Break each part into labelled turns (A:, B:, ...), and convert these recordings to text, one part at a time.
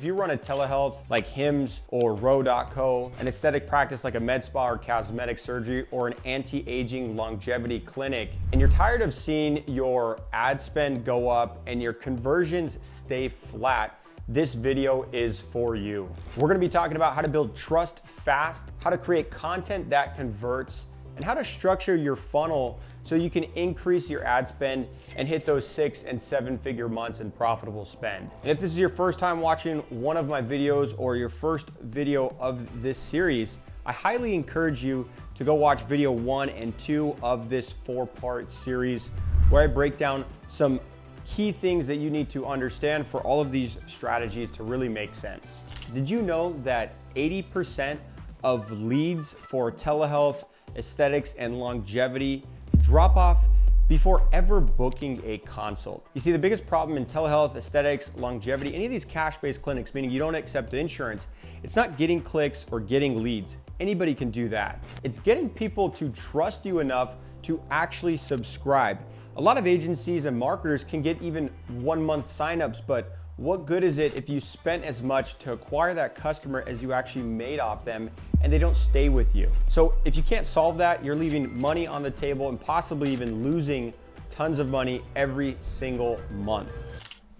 A: If you run a telehealth like Hims or Row.co, an aesthetic practice like a med spa or cosmetic surgery, or an anti-aging longevity clinic, and you're tired of seeing your ad spend go up and your conversions stay flat, this video is for you. We're gonna be talking about how to build trust fast, how to create content that converts, and how to structure your funnel so you can increase your ad spend and hit those 6 and 7 figure months in profitable spend. And if this is your first time watching one of my videos or your first video of this series, I highly encourage you to go watch video 1 and 2 of this 4-part series where I break down some key things that you need to understand for all of these strategies to really make sense. Did you know that 80% of leads for telehealth, aesthetics, and longevity drop off before ever booking a consult? You see, the biggest problem in telehealth, aesthetics, longevity, any of these cash-based clinics, meaning you don't accept insurance, it's not getting clicks or getting leads. Anybody can do that. It's getting people to trust you enough to actually subscribe. A lot of agencies and marketers can get even 1-month signups, but what good is it if you spent as much to acquire that customer as you actually made off them and they don't stay with you? So if you can't solve that, you're leaving money on the table and possibly even losing tons of money every single month.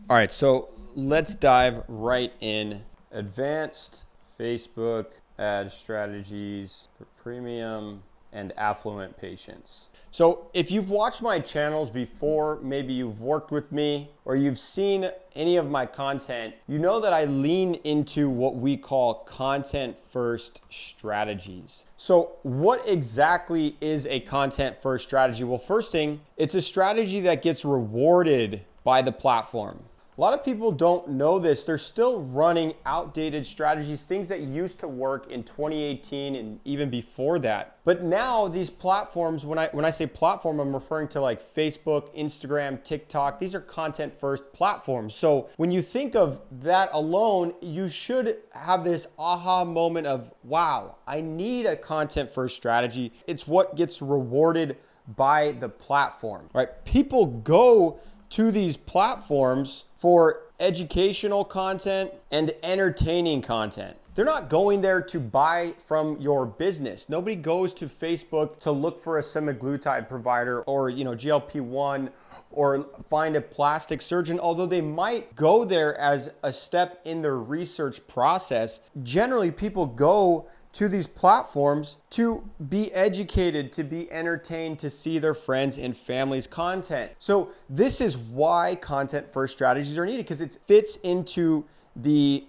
A: All right, so let's dive right in. Advanced Facebook ad strategies for premium and affluent patients. So if you've watched my channels before, maybe you've worked with me or you've seen any of my content, you know that I lean into what we call content first strategies. So what exactly is a content first strategy? Well, first thing, it's a strategy that gets rewarded by the platform. A lot of people don't know this. They're still running outdated strategies, things that used to work in 2018 and even before that. But now these platforms, when I say platform, I'm referring to like Facebook, Instagram, TikTok. These are content first platforms. So when you think of that alone, you should have this aha moment of, wow, I need a content first strategy. It's what gets rewarded by the platform, right? People go to these platforms for educational content and entertaining content. They're not going there to buy from your business. Nobody goes to Facebook to look for a semaglutide provider or, GLP-1 or find a plastic surgeon, although they might go there as a step in their research process. Generally, people go to these platforms to be educated, to be entertained, to see their friends and family's content. So this is why content first strategies are needed, because it fits into the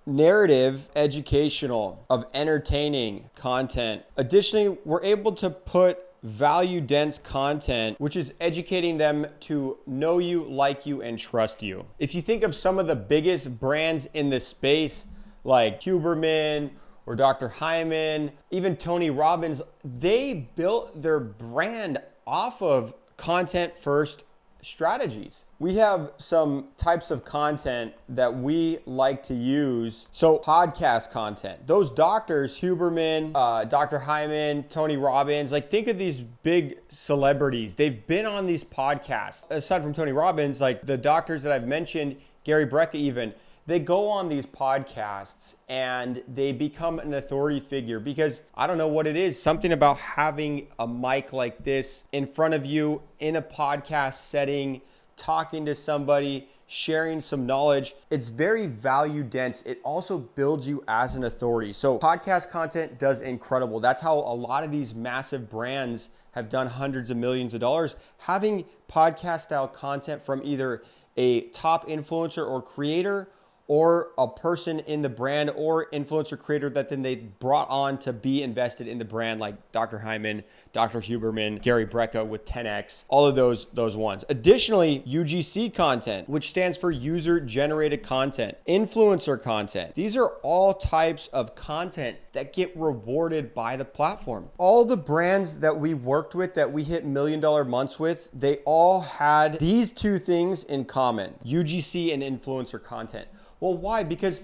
A: narrative, educational, of entertaining content. Additionally, we're able to put value dense content, which is educating them to know you, like you, and trust you. If you think of some of the biggest brands in this space, like Huberman, or Dr. Heyman, even Tony Robbins, they built their brand off of content first strategies. We have some types of content that we like to use. So podcast content, those doctors, Huberman, Dr. Heyman, Tony Robbins, like think of these big celebrities. They've been on these podcasts. Aside from Tony Robbins, like the doctors that I've mentioned, Gary Brecka even, they go on these podcasts and they become an authority figure because I don't know what it is, something about having a mic like this in front of you in a podcast setting, talking to somebody, sharing some knowledge. It's very value dense. It also builds you as an authority. So podcast content does incredible. That's how a lot of these massive brands have done hundreds of millions of dollars, having podcast style content from either a top influencer or creator or a person in the brand or influencer creator that then they brought on to be invested in the brand, like Dr. Heyman, Dr. Huberman, Gary Brecka with 10X, all of those ones. Additionally, UGC content, which stands for user generated content, influencer content. These are all types of content that get rewarded by the platform. All the brands that we worked with, that we hit $1 million months with, they all had these two things in common: UGC and influencer content. Well, why? Because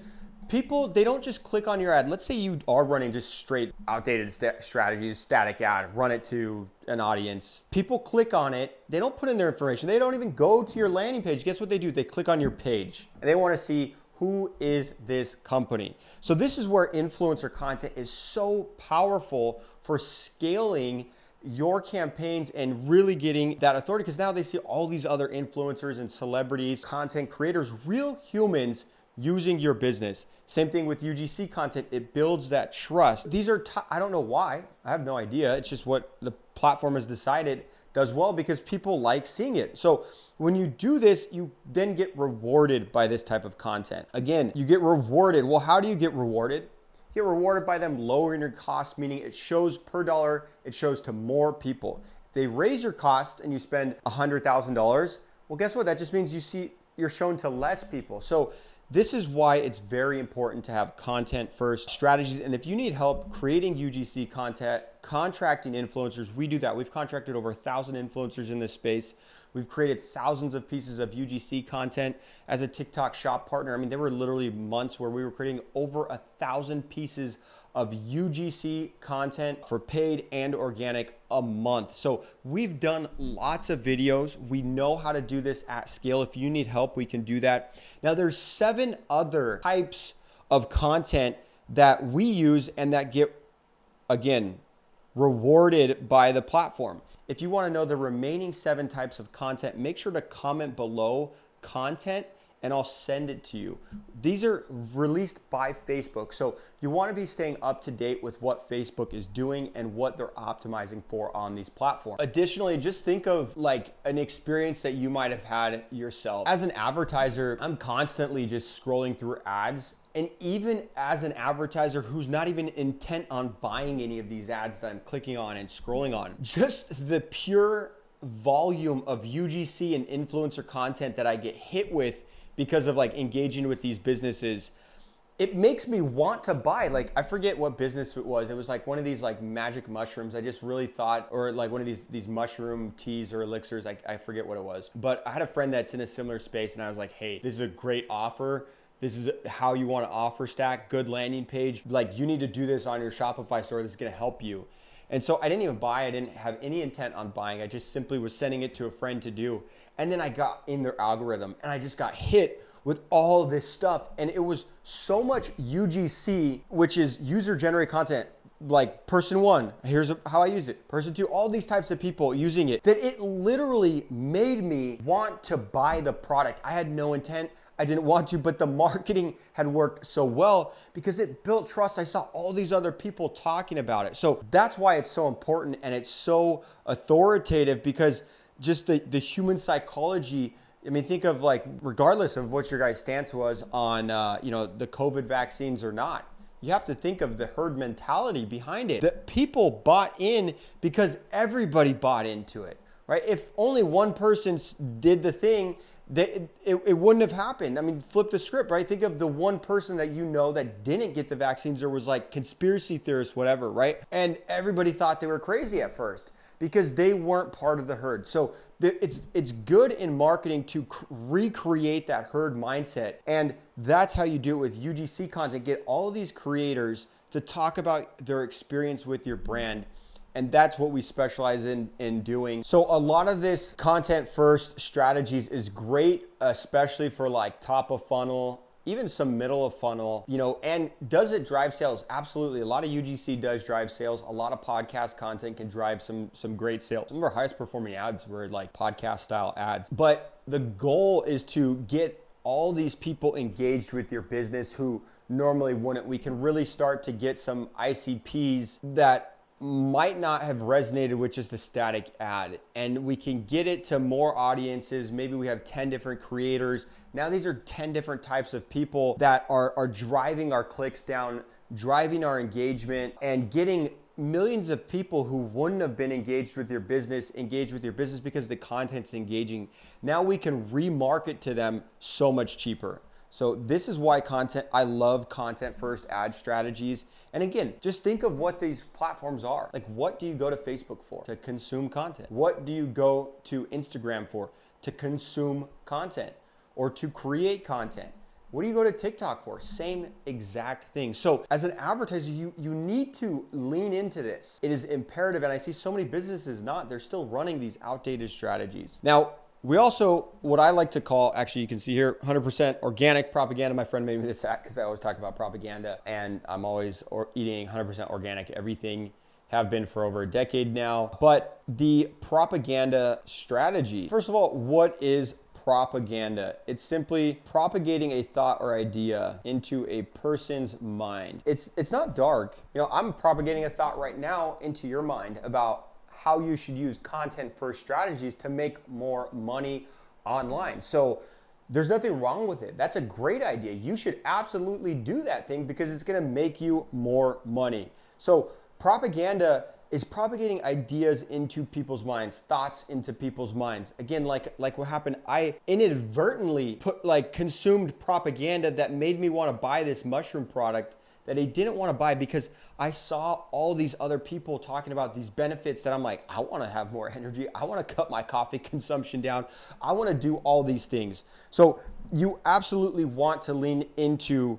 A: people, they don't just click on your ad. Let's say you are running just straight outdated strategies, static ad, run it to an audience. People click on it. They don't put in their information. They don't even go to your landing page. Guess what they do? They click on your page and they want to see who is this company? So this is where influencer content is so powerful for scaling your campaigns and really getting that authority, because now they see all these other influencers and celebrities, content creators, real humans using your business. Same thing with UGC content. It builds that trust. These are, I don't know why. I have no idea. It's just what the platform has decided does well because people like seeing it. So when you do this, you then get rewarded by this type of content. Again, you get rewarded. Well, how do you get rewarded? You get rewarded by them lowering your costs, meaning it shows per dollar, it shows to more people. If they raise your costs and you spend $100,000, well, guess what? That just means you're shown to less people. So this is why it's very important to have content first strategies. And if you need help creating UGC content, contracting influencers, we do that. We've contracted over 1,000 influencers in this space. We've created thousands of pieces of UGC content as a TikTok shop partner. I mean, there were literally months where we were creating over 1,000 pieces of UGC content for paid and organic a month. So we've done lots of videos. We know how to do this at scale. If you need help, we can do that. Now there's 7 other types of content that we use and that get, again, rewarded by the platform. If you want to know the remaining 7 types of content, make sure to comment below content and I'll send it to you. These are released by Facebook. So you want to be staying up to date with what Facebook is doing and what they're optimizing for on these platforms. Additionally, just think of like an experience that you might have had yourself. As an advertiser, I'm constantly just scrolling through ads. And even as an advertiser who's not even intent on buying any of these ads that I'm clicking on and scrolling on, just the pure volume of UGC and influencer content that I get hit with because of like engaging with these businesses, it makes me want to buy. Like, I forget what business it was. It was like one of these like magic mushrooms. I just really thought, or like one of these mushroom teas or elixirs. I forget what it was. But I had a friend that's in a similar space and I was like, hey, this is a great offer. This is how you want to offer stack, good landing page. Like, you need to do this on your Shopify store. This is going to help you. And so I didn't even buy. I didn't have any intent on buying. I just simply was sending it to a friend to do. And then I got in their algorithm and I just got hit with all this stuff. And it was so much UGC, which is user generated content, like person 1, here's how I use it. Person 2, all these types of people using it, that it literally made me want to buy the product. I had no intent. I didn't want to, but the marketing had worked so well because it built trust. I saw all these other people talking about it. So that's why it's so important and it's so authoritative, because just the human psychology. I mean, think of like, regardless of what your guys' stance was on, the COVID vaccines or not, you have to think of the herd mentality behind it. That people bought in because everybody bought into it, right? If only one person did the thing, it wouldn't have happened. I mean, flip the script, right? Think of the one person that you know that didn't get the vaccines or was like conspiracy theorists, whatever, right? And everybody thought they were crazy at first because they weren't part of the herd. So it's good in marketing to recreate that herd mindset. And that's how you do it with UGC content. Get all these creators to talk about their experience with your brand. And that's what we specialize in doing. So a lot of this content first strategies is great, especially for like top of funnel, even some middle of funnel, and does it drive sales? Absolutely. A lot of UGC does drive sales. A lot of podcast content can drive some great sales. Some of our highest performing ads were like podcast style ads. But the goal is to get all these people engaged with your business who normally wouldn't. We can really start to get some ICPs that might not have resonated with just a static ad, and we can get it to more audiences. Maybe we have 10 different creators. Now these are 10 different types of people that are driving our clicks down, driving our engagement, and getting millions of people who wouldn't have been engaged with your business because the content's engaging. Now we can remarket to them so much cheaper. So this is why I love content first ad strategies. And again, just think of what these platforms are. Like, what do you go to Facebook for? To consume content. What do you go to Instagram for? To consume content or to create content. What do you go to TikTok for? Same exact thing. So as an advertiser, you need to lean into this. It is imperative. And I see so many businesses not, they're still running these outdated strategies. Now, We also, what I like to call, actually you can see here, 100% organic propaganda. My friend made me this hat because I always talk about propaganda, and I'm always eating 100% organic everything, have been for over a decade now. But the propaganda strategy, first of all, what is propaganda? It's simply propagating a thought or idea into a person's mind. It's not dark. You know, I'm propagating a thought right now into your mind about how you should use content first strategies to make more money online. So there's nothing wrong with it. That's a great idea. You should absolutely do that thing because it's gonna make you more money. So propaganda is propagating ideas into people's minds, thoughts into people's minds. Again, like what happened, I inadvertently consumed propaganda that made me wanna buy this mushroom product that I didn't want to buy because I saw all these other people talking about these benefits that I'm like, I want to have more energy. I want to cut my coffee consumption down. I want to do all these things. So you absolutely want to lean into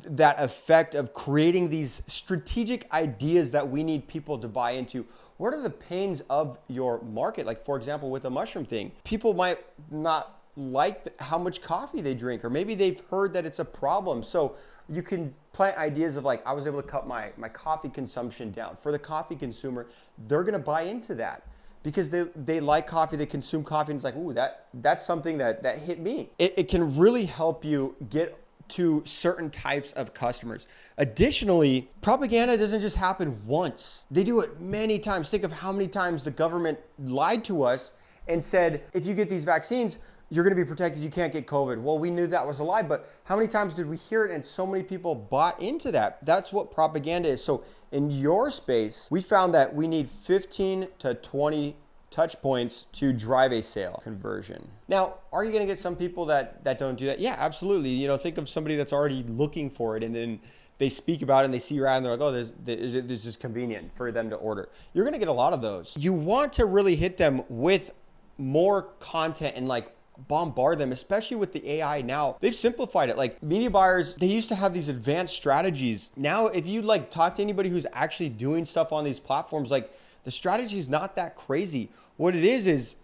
A: that effect of creating these strategic ideas that we need people to buy into. What are the pains of your market? Like, for example, with a mushroom thing, people might not like how much coffee they drink, or maybe they've heard that it's a problem. So you can plant ideas of like, I was able to cut my coffee consumption down. For the coffee consumer, they're gonna buy into that because they like coffee, they consume coffee, and it's like, ooh, that's something that hit me. It can really help you get to certain types of customers. Additionally, propaganda doesn't just happen once. They do it many times. Think of how many times the government lied to us and said, if you get these vaccines, you're gonna be protected, you can't get COVID. Well, we knew that was a lie, but how many times did we hear it and so many people bought into that? That's what propaganda is. So in your space, we found that we need 15 to 20 touch points to drive a sale conversion. Now, are you gonna get some people that don't do that? Yeah, absolutely. You know, think of somebody that's already looking for it and then they speak about it and they see your ad and they're like, oh, this is convenient for them to order. You're gonna get a lot of those. You want to really hit them with more content and like bombard them, especially with the AI now. They've simplified it. Like media buyers, they used to have these advanced strategies. Now, if you like talk to anybody who's actually doing stuff on these platforms, like the strategy is not that crazy. What it is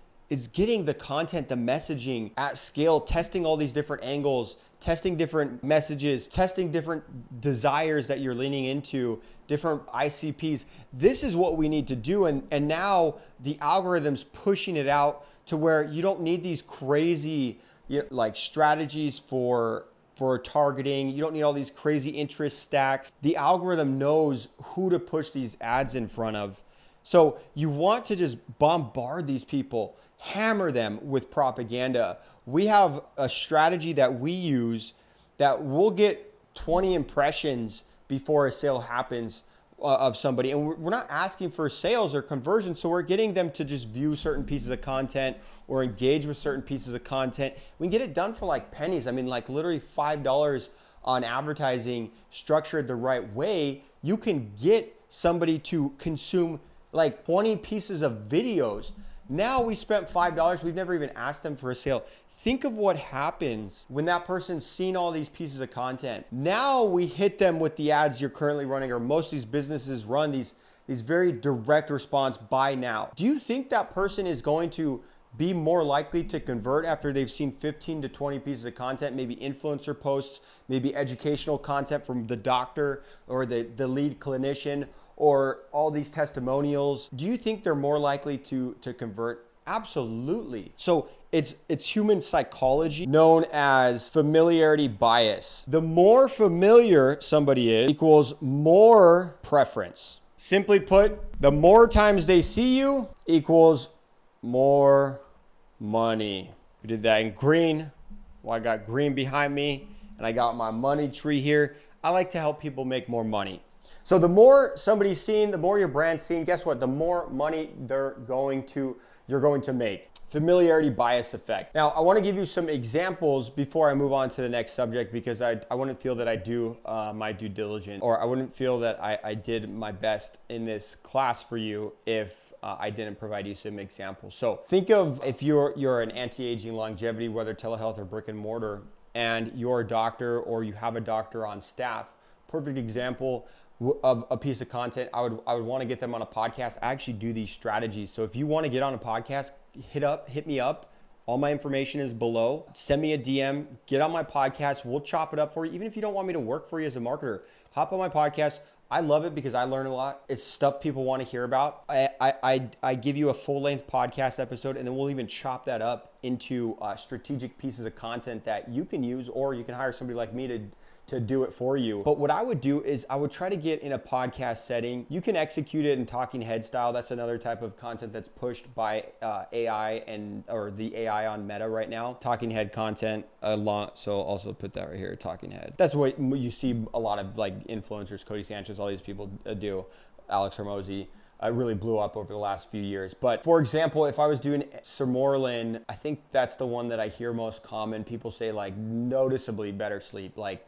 A: getting the content, the messaging at scale, testing all these different angles, testing different messages, testing different desires that you're leaning into, different ICPs. This is what we need to do. And now the algorithm's pushing it out to where you don't need these crazy like strategies for targeting. You don't need all these crazy interest stacks. The algorithm knows who to push these ads in front of. So you want to just bombard these people, hammer them with propaganda. We have a strategy that we use that will get 20 impressions before a sale happens of somebody. And we're not asking for sales or conversion. So we're getting them to just view certain pieces of content or engage with certain pieces of content. We can get it done for like pennies. I mean, like literally $5 on advertising structured the right way. You can get somebody to consume like 20 pieces of videos. Now we spent $5. We've never even asked them for a sale. Think of what happens when that person's seen all these pieces of content. Now we hit them with the ads you're currently running, or most of these businesses run these very direct response buy now. Do you think that person is going to be more likely to convert after they've seen 15 to 20 pieces of content, maybe influencer posts, maybe educational content from the doctor or the lead clinician, or all these testimonials? Do you think they're more likely to convert? Absolutely. So it's human psychology known as familiarity bias. The more familiar somebody is equals more preference. Simply put, the more times they see you equals more money. We did that in green. Well, I got green behind me and I got my money tree here. I like to help people make more money. So the more somebody's seen, the more your brand's seen, guess what? The more money you're going to make. Familiarity bias effect. Now, I want to give you some examples before I move on to the next subject, because I wouldn't feel that I do my due diligence, or I wouldn't feel that I did my best in this class for you if I didn't provide you some examples. So think of if you're an anti-aging longevity, whether telehealth or brick and mortar, and you're a doctor or you have a doctor on staff. Perfect example of a piece of content. I would want to get them on a podcast. I actually do these strategies. So if you want to get on a podcast, hit me up. All my information is below. Send me a DM, get on my podcast. We'll chop it up for you. Even if you don't want me to work for you as a marketer, hop on my podcast. I love it because I learn a lot. It's stuff people want to hear about. I give you a full-length podcast episode, and then we'll even chop that up into strategic pieces of content that you can use, or you can hire somebody like me to do it for you. But what I would do is I would try to get in a podcast setting. You can execute it in talking head style. That's another type of content that's pushed by AI or the AI on Meta right now. Talking head content a lot. So also put that right here, talking head. That's what you see a lot of like influencers, Cody Sanchez, all these people do. Alex Hormozy. Really blew up over the last few years. But for example, if I was doing Sumorlin, I think that's the one that I hear most common. People say like noticeably better sleep, like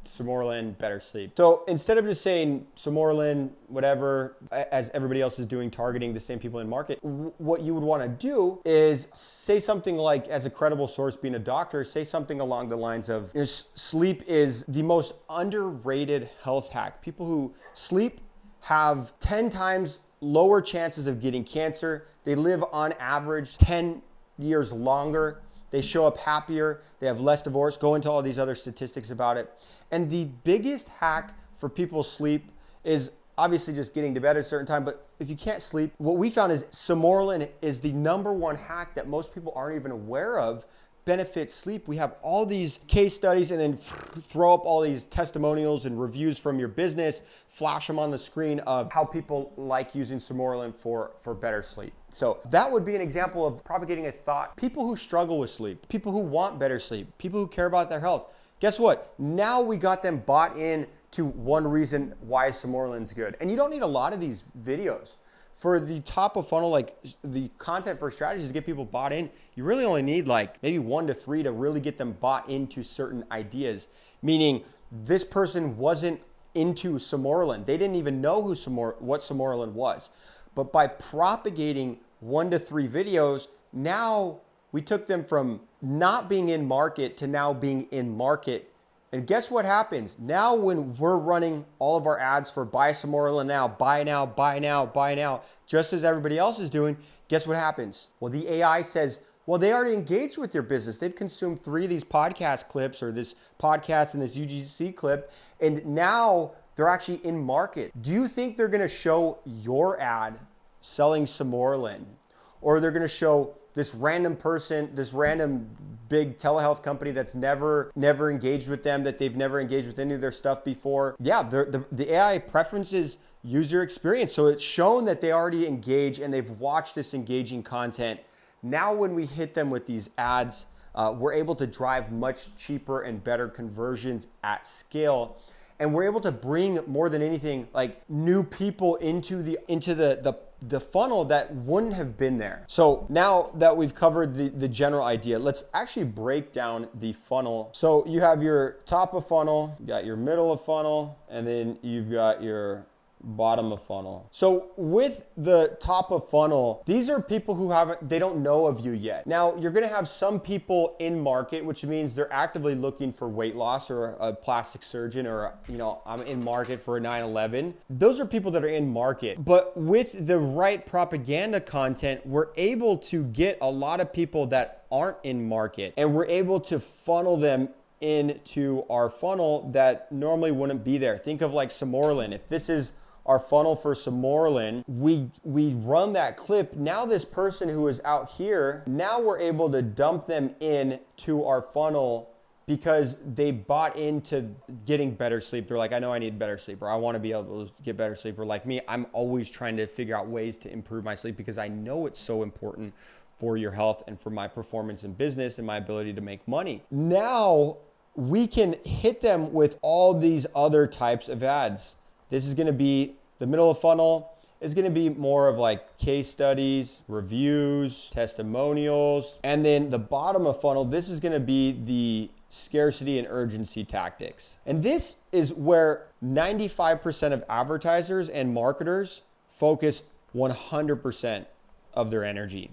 A: Sumorlin, better sleep. So instead of just saying Sumorlin, whatever, as everybody else is doing, targeting the same people in market, what you would want to do is say something like, as a credible source being a doctor, say something along the lines of, sleep is the most underrated health hack. People who sleep have 10 times lower chances of getting cancer. They live on average 10 years longer. They show up happier. They have less divorce. Go into all these other statistics about it. And the biggest hack for people's sleep is obviously just getting to bed at a certain time. But if you can't sleep, what we found is Sumorlin is the #1 hack that most people aren't even aware of benefits sleep. We have all these case studies and then throw up all these testimonials and reviews from your business, flash them on the screen of how people like using Sumorlin for better sleep. So that would be an example of propagating a thought. People who struggle with sleep, people who want better sleep, people who care about their health. Guess what? Now we got them bought in to one reason why Sumorlin's good. And you don't need a lot of these videos. For the top of funnel, like the content for strategies to get people bought in, you really only need like maybe 1 to 3 to really get them bought into certain ideas. Meaning this person wasn't into Sumorlin. They didn't even know what Sumorlin was. But by propagating 1 to 3 videos, now we took them from not being in market to now being in market. And guess what happens? Now when we're running all of our ads for buy Sumorlin now, buy now, buy now, buy now, just as everybody else is doing, guess what happens? Well, the AI says, well, they already engaged with your business. They've consumed 3 of these podcast clips or this podcast and this UGC clip, and now they're actually in market. Do you think they're gonna show your ad selling Sumorlin? Or they're gonna show this random person, this random big telehealth company that's never engaged with them, that they've never engaged with any of their stuff before? Yeah, the AI preferences user experience. So it's shown that they already engage and they've watched this engaging content. Now when we hit them with these ads, we're able to drive much cheaper and better conversions at scale. And we're able to bring, more than anything, like new people into the funnel that wouldn't have been there. So now that we've covered the general idea, let's actually break down the funnel. So you have your top of funnel, you got your middle of funnel, and then you've got your bottom of funnel. So with the top of funnel, these are people who they don't know of you yet. Now you're gonna have some people in market, which means they're actively looking for weight loss or a plastic surgeon, or I'm in market for a 9/11. Those are people that are in market. But with the right propaganda content, we're able to get a lot of people that aren't in market, and we're able to funnel them into our funnel that normally wouldn't be there. Think of like Sumorlin. If this is our funnel for Sumorlin, we run that clip. Now this person who is out here, now we're able to dump them in to our funnel because they bought into getting better sleep. They're like, I know I need better sleep, or I want to be able to get better sleep. Or like me, I'm always trying to figure out ways to improve my sleep because I know it's so important for your health and for my performance in business and my ability to make money. Now we can hit them with all these other types of ads. This is gonna be the middle of funnel. It's gonna be more of like case studies, reviews, testimonials. And then the bottom of funnel, this is gonna be the scarcity and urgency tactics. And this is where 95% of advertisers and marketers focus 100% of their energy.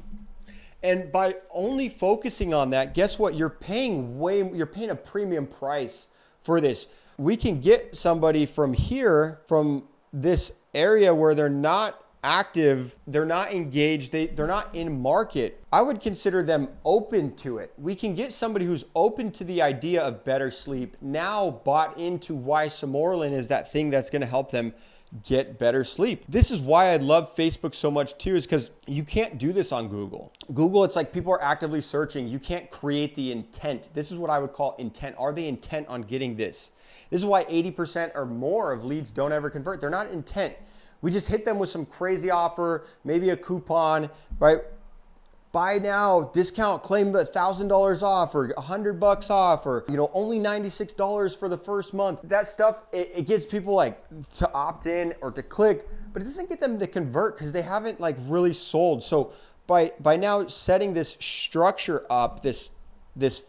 A: And by only focusing on that, guess what? You're paying a premium price for this. We can get somebody from here, from this area where they're not active, they're not engaged, they're not in market, I would consider them open to it. We can get somebody who's open to the idea of better sleep, now bought into why Samorlin is that thing that's going to help them get better sleep. This is why I love Facebook so much too, is because you can't do this on Google. Google, it's like people are actively searching. You can't create the intent. This is what I would call intent. Are they intent on getting this? This is why 80% or more of leads don't ever convert. They're not intent. We just hit them with some crazy offer, maybe a coupon, right? Buy now, discount, claim $1,000 off or $100 off, or only $96 for the first month. That stuff, it gets people like to opt in or to click, but it doesn't get them to convert because they haven't like really sold. So by now setting this structure up, this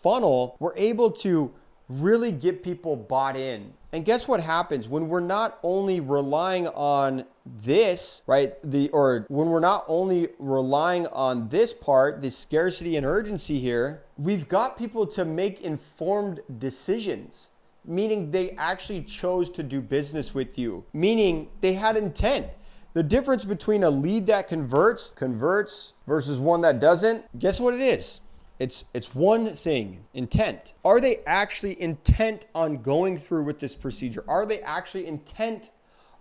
A: funnel, we're able to really get people bought in. And guess what happens when we're not only relying on this, right? When we're not only relying on this part, the scarcity and urgency here, we've got people to make informed decisions, meaning they actually chose to do business with you, meaning they had intent. The difference between a lead that converts versus one that doesn't, guess what it is? It's one thing, intent. Are they actually intent on going through with this procedure? Are they actually intent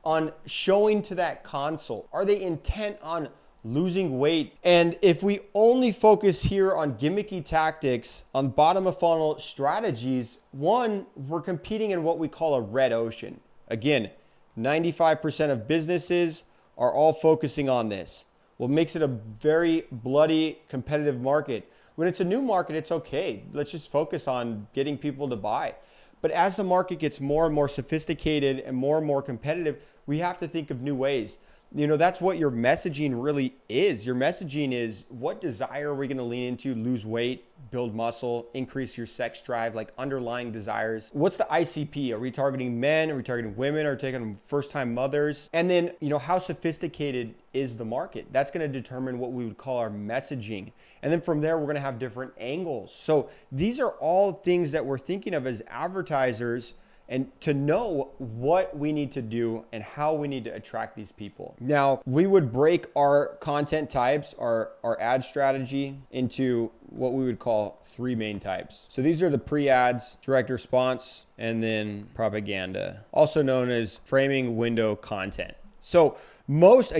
A: on showing to that consult? Are they intent on losing weight? And if we only focus here on gimmicky tactics, on bottom of funnel strategies, one, we're competing in what we call a red ocean. Again, 95% of businesses are all focusing on this. What makes it a very bloody competitive market. When it's a new market, it's okay. Let's just focus on getting people to buy. But as the market gets more and more sophisticated and more competitive, we have to think of new ways. That's what your messaging really is. Your messaging is, what desire are we going to lean into? Lose weight, build muscle, increase your sex drive, like underlying desires. What's the ICP? Are we targeting men? Are we targeting women? Are we targeting first-time mothers? And then, how sophisticated is the market? That's going to determine what we would call our messaging. And then from there, we're going to have different angles. So these are all things that we're thinking of as advertisers, and to know what we need to do and how we need to attract these people. Now, we would break our content types, our ad strategy, into what we would call three main types. So these are the pre-ads, direct response, and then propaganda, also known as framing window content. So most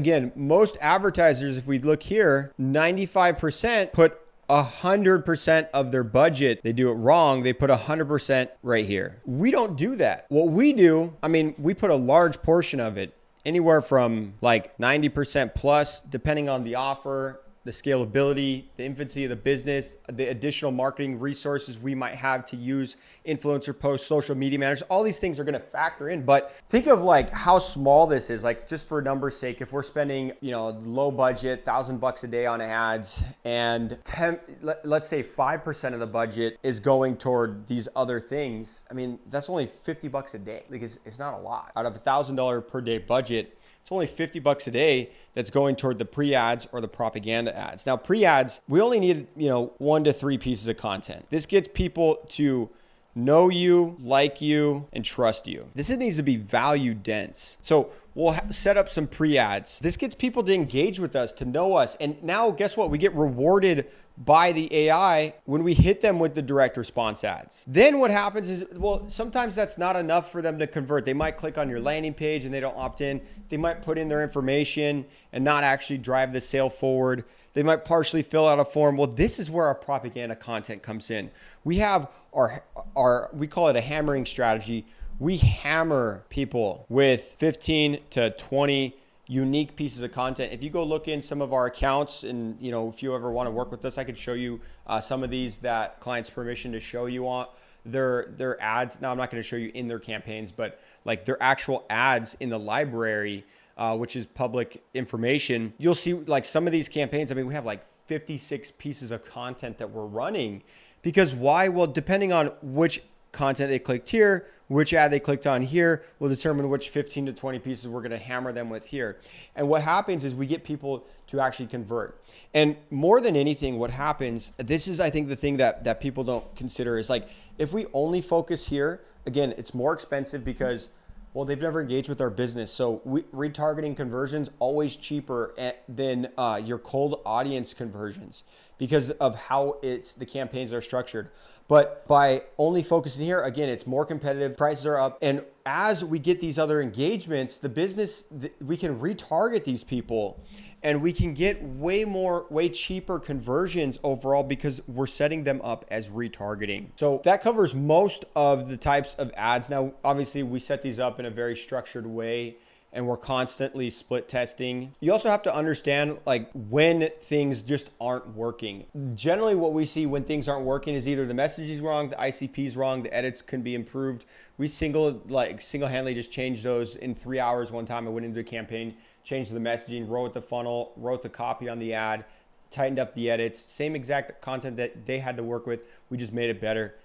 A: advertisers, if we look here, 95% put 100% of their budget. They do it wrong. They put 100% right here. We don't do that. What we do, we put a large portion of it, anywhere from like 90% plus, depending on the offer, the scalability, the infancy of the business, the additional marketing resources we might have to use, influencer posts, social media managers. All these things are going to factor in. But think of like how small this is. Like, just for numbers sake, if we're spending, low budget, $1,000 a day on ads, and let's say 5% of the budget is going toward these other things. That's only $50 a day. Like, it's not a lot. Out of $1,000 per day budget, it's only $50 a day that's going toward the pre-ads or the propaganda ads. Now, pre-ads, we only need, 1 to 3 pieces of content. This gets people to know you, like you, and trust you. This needs to be value dense. So we'll set up some pre-ads. This gets people to engage with us, to know us. And now guess what? We get rewarded by the AI when we hit them with the direct response ads. Then what happens is, sometimes that's not enough for them to convert. They might click on your landing page and they don't opt in. They might put in their information and not actually drive the sale forward. They might partially fill out a form. Well, this is where our propaganda content comes in. We have we call it a hammering strategy. We hammer people with 15 to 20 unique pieces of content. If you go look in some of our accounts, and if you ever want to work with us, I could show you some of these that clients' permission to show you on their ads. Now, I'm not going to show you in their campaigns, but like their actual ads in the library, which is public information. You'll see like some of these campaigns. We have like 56 pieces of content that we're running. Because why? Well, depending on which content they clicked here, which ad they clicked on here, will determine which 15 to 20 pieces we're going to hammer them with here. And what happens is we get people to actually convert. And more than anything, what happens, this is, I think, the thing that people don't consider is like, if we only focus here, again, it's more expensive because Well, they've never engaged with our business. So retargeting conversions always cheaper than your cold audience conversions because of how the campaigns are structured. But by only focusing here, again, it's more competitive, prices are up. And as we get these other engagements, we can retarget these people and we can get way cheaper conversions overall because we're setting them up as retargeting. So that covers most of the types of ads. Now, obviously we set these up in a very structured way and we're constantly split testing. You also have to understand like when things just aren't working. Generally what we see when things aren't working is either the message is wrong, the ICP is wrong, the edits can be improved. We single-handedly just changed those in 3 hours. One time I went into a campaign, changed the messaging, wrote the funnel, wrote the copy on the ad, tightened up the edits, same exact content that they had to work with. We just made it better.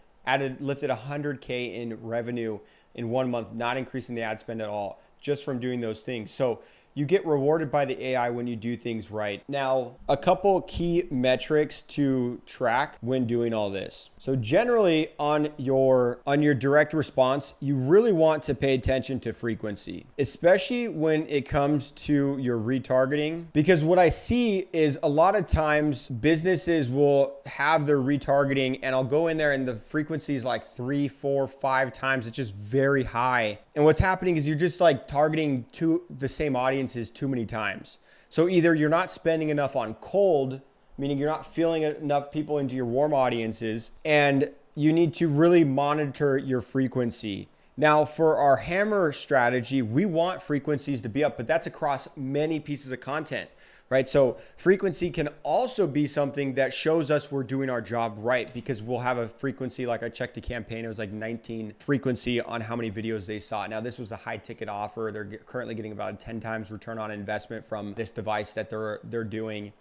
A: Lifted 100K in revenue in 1 month, not increasing the ad spend at all, just from doing those things. So you get rewarded by the AI when you do things right. Now, a couple key metrics to track when doing all this. So generally on your direct response, you really want to pay attention to frequency, especially when it comes to your retargeting, because what I see is a lot of times businesses will have their retargeting and I'll go in there and the frequency is like 3, 4, 5 times. It's just very high. And what's happening is you're just like targeting the same audiences too many times. So either you're not spending enough on cold, meaning you're not filling enough people into your warm audiences, and you need to really monitor your frequency. Now for our hammer strategy, we want frequencies to be up, but that's across many pieces of content, right? So frequency can also be something that shows us we're doing our job right, because we'll have a frequency, like I checked a campaign, it was like 19 frequency on how many videos they saw. Now this was a high ticket offer. They're currently getting about a 10 times return on investment from this device that they're doing.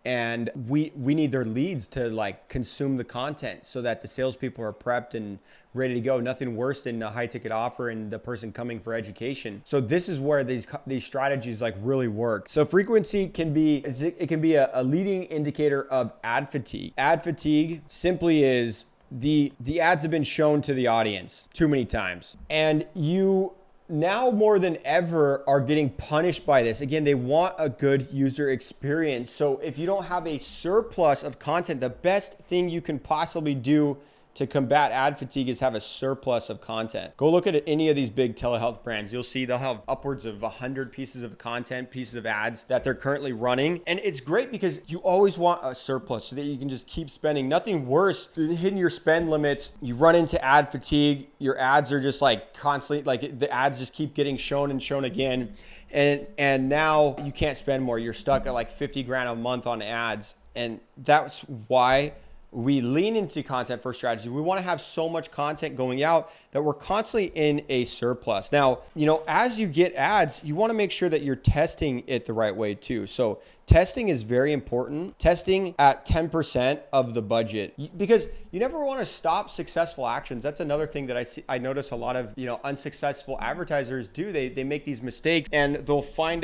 A: And we need their leads to like consume the content so that the salespeople are prepped and ready to go. Nothing worse than a high ticket offer and the person coming for education. So this is where these strategies like really work. So frequency can be a leading indicator of ad fatigue. Ad fatigue simply is the ads have been shown to the audience too many times, and you now more than ever are getting punished by this. Again, they want a good user experience. So if you don't have a surplus of content, the best thing you can possibly do to combat ad fatigue is have a surplus of content. Go look at any of these big telehealth brands. You'll see they'll have upwards of 100 pieces of content, pieces of ads that they're currently running. And it's great because you always want a surplus so that you can just keep spending. Nothing worse than hitting your spend limits. You run into ad fatigue. Your ads are just like constantly, like the ads just keep getting shown and shown again. And now you can't spend more. You're stuck at like 50 grand a month on ads. And that's why we lean into content first strategy. We want to have so much content going out that we're constantly in a surplus. Now, as you get ads, you want to make sure that you're testing it the right way too. So testing is very important. Testing at 10% of the budget, because you never want to stop successful actions. That's another thing that I notice a lot of, unsuccessful advertisers do. They make these mistakes and they'll find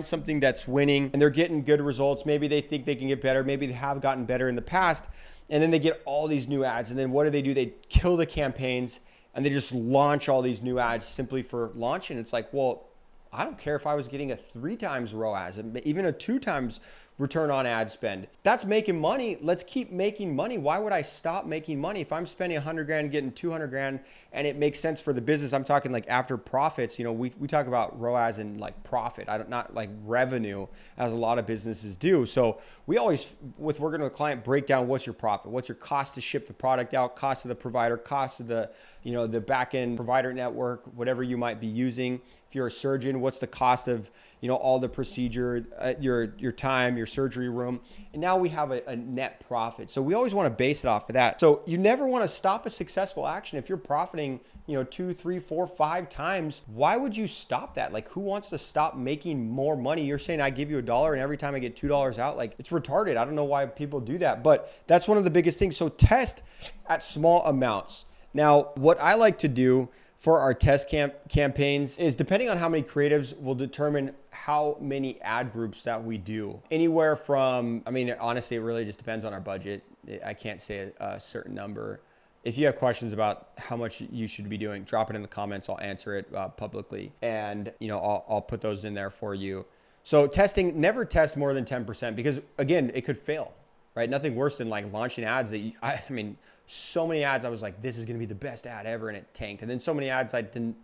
A: something that's winning and they're getting good results. Maybe they think they can get better. Maybe they have gotten better in the past. And then they get all these new ads. And then what do? They kill the campaigns and they just launch all these new ads simply for launching. It's like, well, I don't care if I was getting a 3 times ROAS, even a 2 times return on ad spend. That's making money. Let's keep making money. Why would I stop making money? If I'm spending 100 grand, getting 200 grand, and it makes sense for the business, I'm talking like after profits, we talk about ROAS and like profit, not like revenue as a lot of businesses do. So we always, with working with a client, break down what's your profit, what's your cost to ship the product out, cost of the provider, cost of the back end provider network, whatever you might be using. If you're a surgeon, what's the cost of, all the procedure, your time, your surgery room. And now we have a net profit. So we always want to base it off of that. So you never want to stop a successful action. If you're profiting, 2, 3, 4, 5 times, why would you stop that? Like, who wants to stop making more money? You're saying I give you $1 and every time I get $2 out, like, it's retarded. I don't know why people do that, but that's one of the biggest things. So test at small amounts. Now, what I like to do for our test campaigns is, depending on how many creatives, will determine how many ad groups that we do. Anywhere from, honestly, it really just depends on our budget. I can't say a certain number. if you have questions about how much you should be doing, drop it in the comments. I'll answer it publicly. And, you know, I'll put those in there for you. So testing, never test more than 10% because again, it could fail, right? Nothing worse than like launching ads that I mean, so many ads, I was like, this is going to be the best ad ever. And it tanked. And then so many ads, I didn't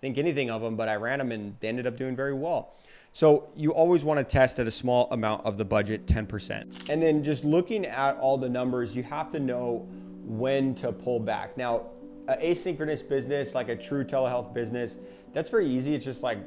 A: think anything of them, but I ran them and they ended up doing very well. So you always want to test at a small amount of the budget, 10%. And then just looking at all the numbers, you have to know when to pull back. Now, an asynchronous business, like a true telehealth business, that's very easy. It's just like,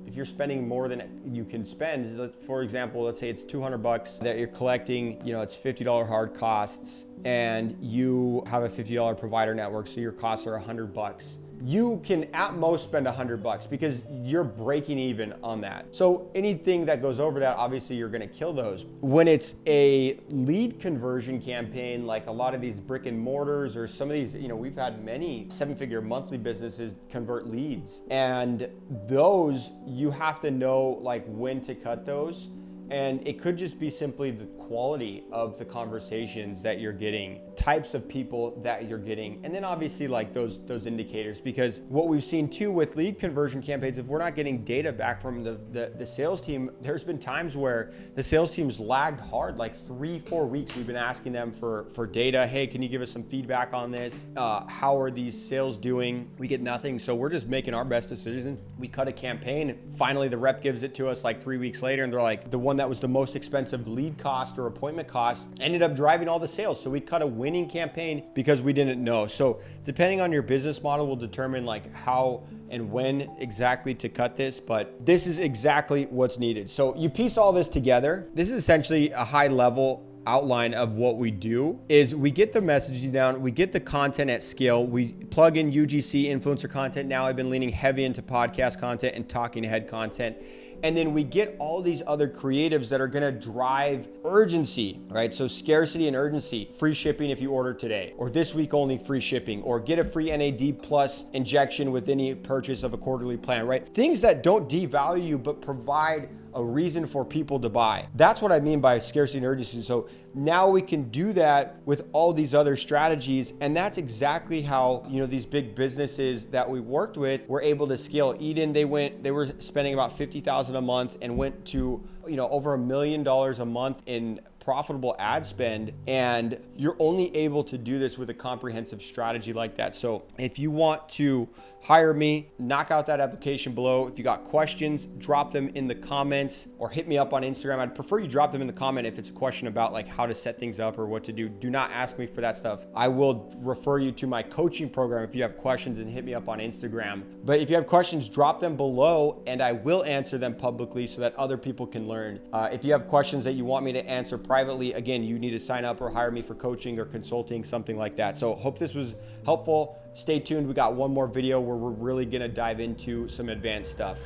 A: if you're spending more than you can spend, for example, let's say it's $200 that you're collecting, you know, it's $50 hard costs, and you have a $50 provider network, so your costs are $100. You can at most spend $100 because you're breaking even on that. So anything that goes over that, obviously you're gonna kill those. When it's a lead conversion campaign, like a lot of these brick and mortars or some of these, you know, we've had many 7-figure monthly businesses convert leads, and those you have to know like when to cut those. And it could just be simply the quality of the conversations that you're getting, types of people that you're getting, and then obviously like those indicators. Because what we've seen too with lead conversion campaigns, if we're not getting data back from the sales team, there's been times where the sales team's lagged hard, like 3-4 weeks. We've been asking them for data. Hey, can you give us some feedback on this? How are these sales doing? We get nothing. So we're just making our best decisions. We cut a campaign. Finally, the rep gives it to us like 3 weeks later, and they're like, the one that was the most expensive lead cost or appointment cost ended up driving all the sales. So we cut a winning campaign because we didn't know. So depending on your business model will determine like how and when exactly to cut this, but this is exactly what's needed. So you piece all this together. This is essentially a high level outline of what we do. Is we get the messaging down, we get the content at scale, we plug in UGC influencer content. Now I've been leaning heavy into podcast content and talking head content. And then we get all these other creatives that are gonna drive urgency, right? So scarcity and urgency, free shipping if you order today, or this week only free shipping, or get a free NAD plus injection with any purchase of a quarterly plan, right? Things that don't devalue you, but provide a reason for people to buy. That's what I mean by scarcity and urgency. So now we can do that with all these other strategies. And that's exactly how, you know, these big businesses that we worked with were able to scale. Eden, they were spending about $50,000 a month and went to, you know, over $1 million a month in profitable ad spend. And you're only able to do this with a comprehensive strategy like that. So if you want to hire me, knock out that application below. If you got questions, drop them in the comments or hit me up on Instagram. I'd prefer you drop them in the comment if it's a question about like how to set things up or what to do. Do not ask me for that stuff. I will refer you to my coaching program if you have questions, and hit me up on Instagram. But if you have questions, drop them below and I will answer them publicly so that other people can learn. If you have questions that you want me to answer privately, again, you need to sign up or hire me for coaching or consulting, something like that. So hope this was helpful. Stay tuned. We got one more video where we're really gonna dive into some advanced stuff.